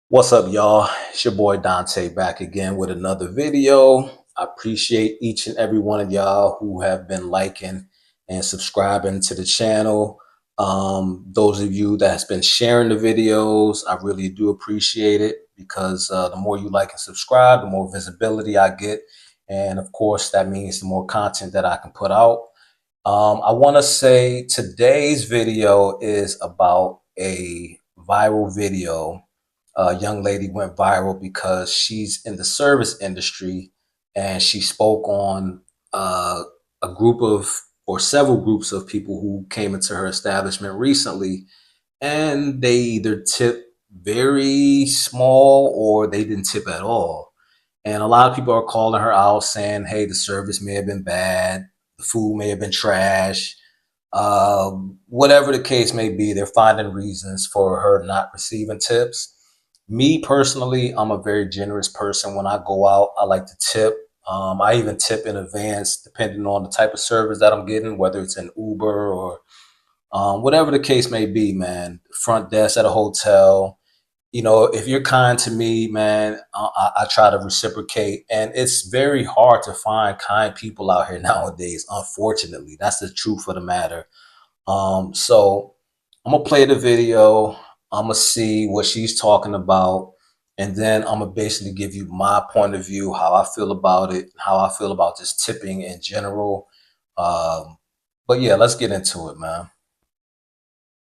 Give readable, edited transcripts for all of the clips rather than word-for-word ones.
What's up, y'all? It's your boy Dante back again with another video. I appreciate each and every one of y'all who have been liking and subscribing to the channel. Those of you that has been sharing the videos, I really do appreciate it because the more you like and subscribe, the more visibility I get. And of course, that means the more content that I can put out. I want to say today's video is about a viral video. A young lady went viral because she's in the service industry and she spoke on a group of or several groups of people who came into her establishment recently, and they either tip very small or they didn't tip at all. And a lot of people are calling her out saying, hey, the service may have been bad, the food may have been trash, whatever the case may be. They're finding reasons for her not receiving tips. Me personally, I'm a very generous person. When I go out, I like to tip. I even tip in advance, depending on the type of service that I'm getting, whether it's an Uber or whatever the case may be, man. Front desk at a hotel. You know, if you're kind to me, man, I try to reciprocate. And it's very hard to find kind people out here nowadays, unfortunately. That's the truth of the matter. So I'm gonna play the video. I'm gonna see what she's talking about, and then I'm gonna basically give you my point of view, how I feel about it, how I feel about just tipping in general. But yeah, let's get into it, man.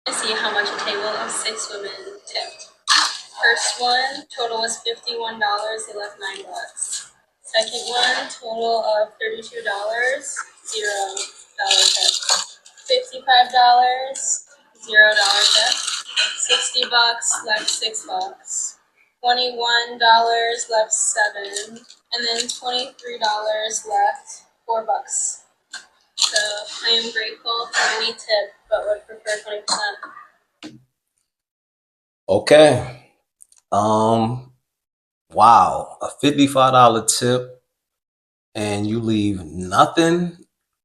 See how much a table of 6 women tipped. First one, total was $51. They left $9. Second one, total of $32, $0 tip. $55, $0 tip. $60 left $6. $21 left 7, and then $23 left $4. So I am grateful for any tip, but would prefer 20%. Okay. Wow, a $55 tip and you leave nothing.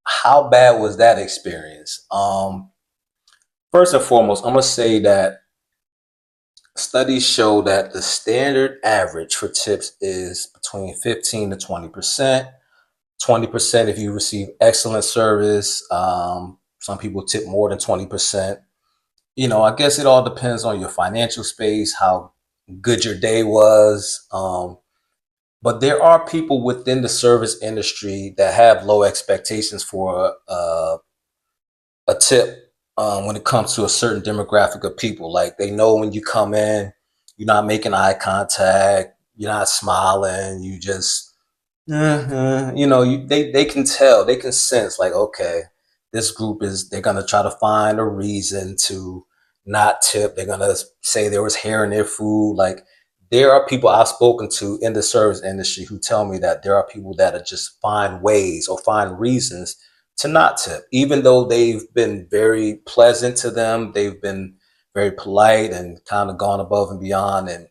How bad was that experience? First and foremost, I'm gonna say that studies show that the standard average for tips is between 15 to 20%. 20% if you receive excellent service. Some people tip more than 20%. You know, I guess it all depends on your financial space, how good your day was. But there are people within the service industry that have low expectations for a tip when it comes to a certain demographic of people. Like they know when you come in, you're not making eye contact, you're not smiling, you just, you know, they can tell, they can sense like, okay, this group is, they're going to try to find a reason to not tip. They're going to say there was hair in their food. Like there are people I've spoken to in the service industry who tell me that there are people that are just find ways or find reasons to not tip, even though they've been very pleasant to them. They've been very polite and kind of gone above and beyond. And,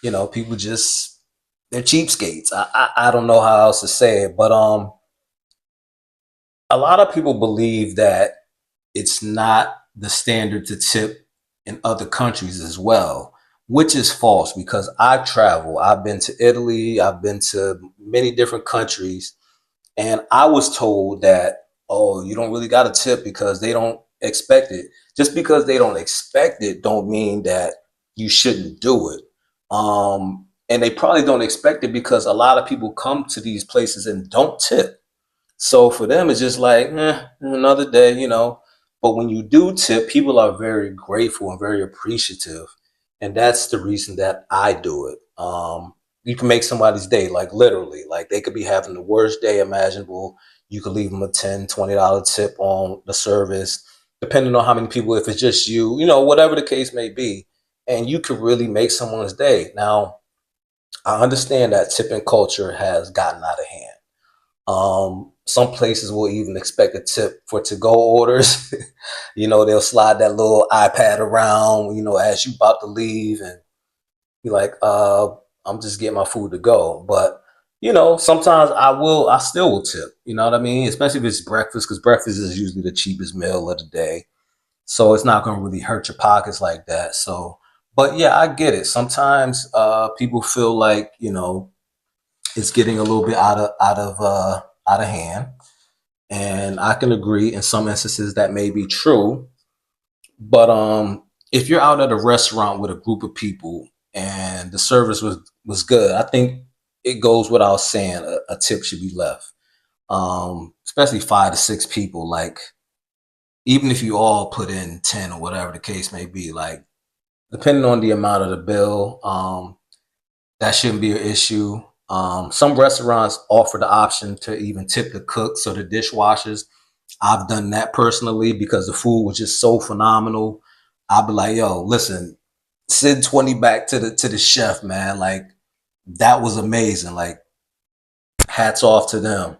you know, people just, they're cheapskates. I don't know how else to say it, but a lot of people believe that it's not the standard to tip in other countries as well, which is false because I've traveled. I've been to Italy, I've been to many different countries, and I was told that, oh, you don't really got to tip because they don't expect it. Just because they don't expect it don't mean that you shouldn't do it. And they probably don't expect it because a lot of people come to these places and don't tip. So for them, it's just like, another day, you know. But when you do tip, people are very grateful and very appreciative. And that's the reason that I do it. You can make somebody's day, like literally, like they could be having the worst day imaginable. You could leave them a $10, $20 tip on the service, depending on how many people, if it's just you know, whatever the case may be. And you could really make someone's day. Now, I understand that tipping culture has gotten out of hand. Some places will even expect a tip for to-go orders. You know, they'll slide that little iPad around, you know, as you about to leave, and you're like, I'm just getting my food to go. But you know, sometimes I still will tip. You know what I mean? Especially if it's breakfast, because breakfast is usually the cheapest meal of the day. So it's not going to really hurt your pockets like that. So But yeah, I get it. Sometimes people feel like, it's getting a little bit out of hand. And I can agree in some instances that may be true. But if you're out at a restaurant with a group of people and the service was good, I think it goes without saying a tip should be left. Especially 5 to 6 people. Like, even if you all put in 10 or whatever the case may be, like, depending on the amount of the bill, that shouldn't be an issue. Some restaurants offer the option to even tip the cooks or the dishwashers. I've done that personally because the food was just so phenomenal. I'll be like, yo, listen, send 20 back to the chef, man. Like, that was amazing. Like, hats off to them.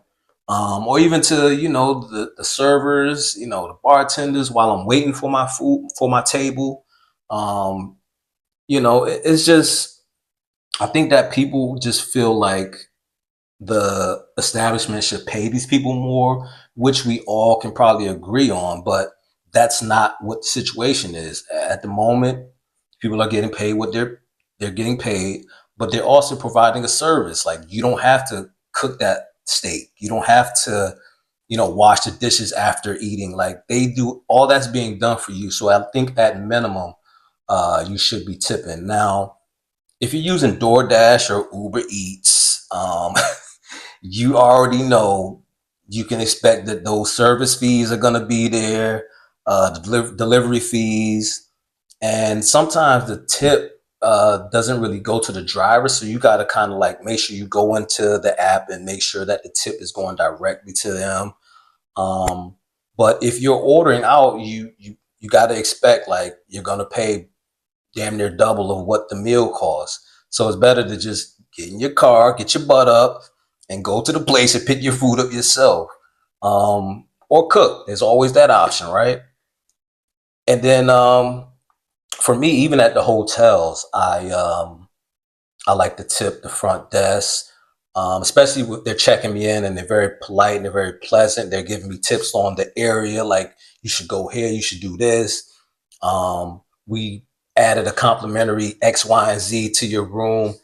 Or even to, the servers, the bartenders while I'm waiting for my food for my table. Um, it's just, I think that people just feel like the establishment should pay these people more, which we all can probably agree on, but that's not what the situation is. At the moment, people are getting paid what they're getting paid, but they're also providing a service. Like, you don't have to cook that steak. You don't have to, wash the dishes after eating. Like, they do all that's being done for you. So I think at minimum, you should be tipping. Now, if you're using DoorDash or Uber Eats, you already know you can expect that those service fees are going to be there, delivery fees, and sometimes the tip doesn't really go to the driver. So you got to kind of like make sure you go into the app and make sure that the tip is going directly to them. Um, but if you're ordering out, you got to expect like you're going to pay damn near double of what the meal costs. So it's better to just get in your car, get your butt up, and go to the place and pick your food up yourself, or cook. There's always that option, right? And then for me, even at the hotels, I like to tip the front desk, especially if they're checking me in and they're very polite and they're very pleasant. They're giving me tips on the area, like you should go here, you should do this. We added a complimentary X, Y, and Z to your room.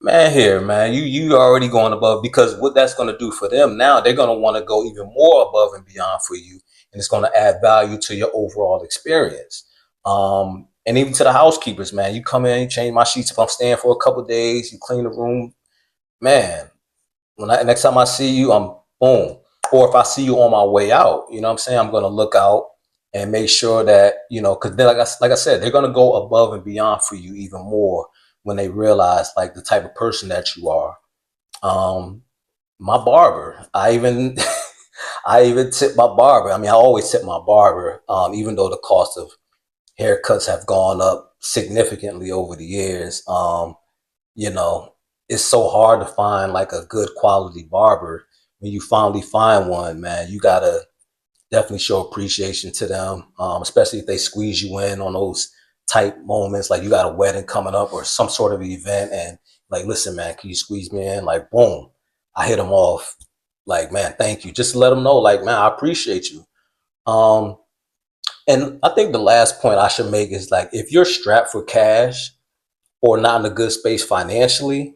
Man, here, man, you already going above, because what that's going to do for them now, they're going to want to go even more above and beyond for you, and it's going to add value to your overall experience. And even to the housekeepers, man, you come in, you change my sheets if I'm staying for a couple of days, you clean the room, man. Next time I see you, I'm boom. Or if I see you on my way out, you know what I'm saying, I'm going to look out and make sure that, because then, like I said, they're going to go above and beyond for you even more when they realize like the type of person that you are. Um, my barber, I even I even tip my barber. I mean, I always tip my barber, even though the cost of haircuts have gone up significantly over the years. You know, it's so hard to find like a good quality barber. When you finally find one, man, you gotta definitely show appreciation to them, especially if they squeeze you in on those tight moments, like you got a wedding coming up or some sort of event, and like, listen, man, can you squeeze me in? Like, boom, I hit them off. Like, man, thank you. Just to let them know, like, man, I appreciate you. Um, and I think the last point I should make is like, if you're strapped for cash or not in a good space financially,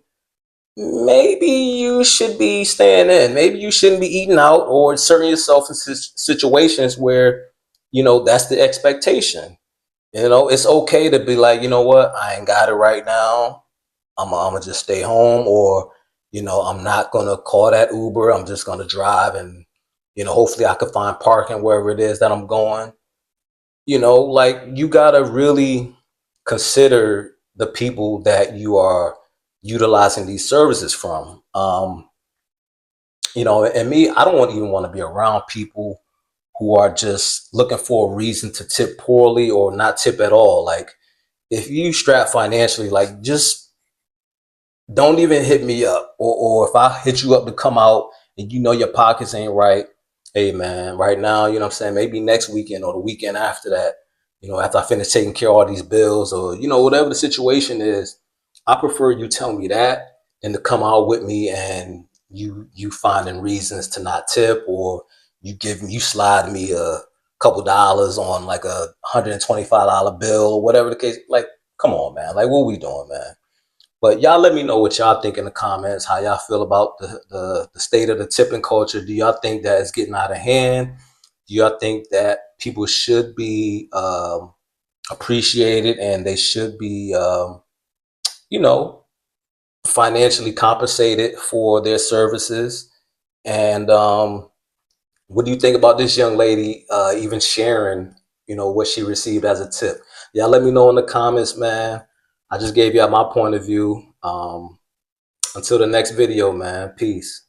maybe you should be staying in. Maybe you shouldn't be eating out or inserting yourself in situations where, that's the expectation. It's okay to be like, you know what, I ain't got it right now. I'm gonna just stay home, or, I'm not gonna call that Uber. I'm just gonna drive, and, hopefully I can find parking wherever it is that I'm going. Like, you gotta really consider the people that you are utilizing these services from. And me, I don't even want to be around people who are just looking for a reason to tip poorly or not tip at all. Like, if you strap financially, like, just don't even hit me up. Or if I hit you up to come out and your pockets ain't right, hey man, right now, what I'm saying, maybe next weekend or the weekend after that, after I finish taking care of all these bills, or, whatever the situation is, I prefer you tell me that than to come out with me and you finding reasons to not tip, or you slide me a couple dollars on like a $125 bill or whatever the case. Like, Come on, man. Like, what we doing, man? But y'all let me know what y'all think in the comments, how y'all feel about the state of the tipping culture. Do y'all think that it's getting out of hand? Do y'all think that people should be appreciated and they should be, you know, financially compensated for their services? And what do you think about this young lady even sharing, what she received as a tip? Y'all let me know in the comments, man. I just gave y'all my point of view. Until the next video, man. Peace.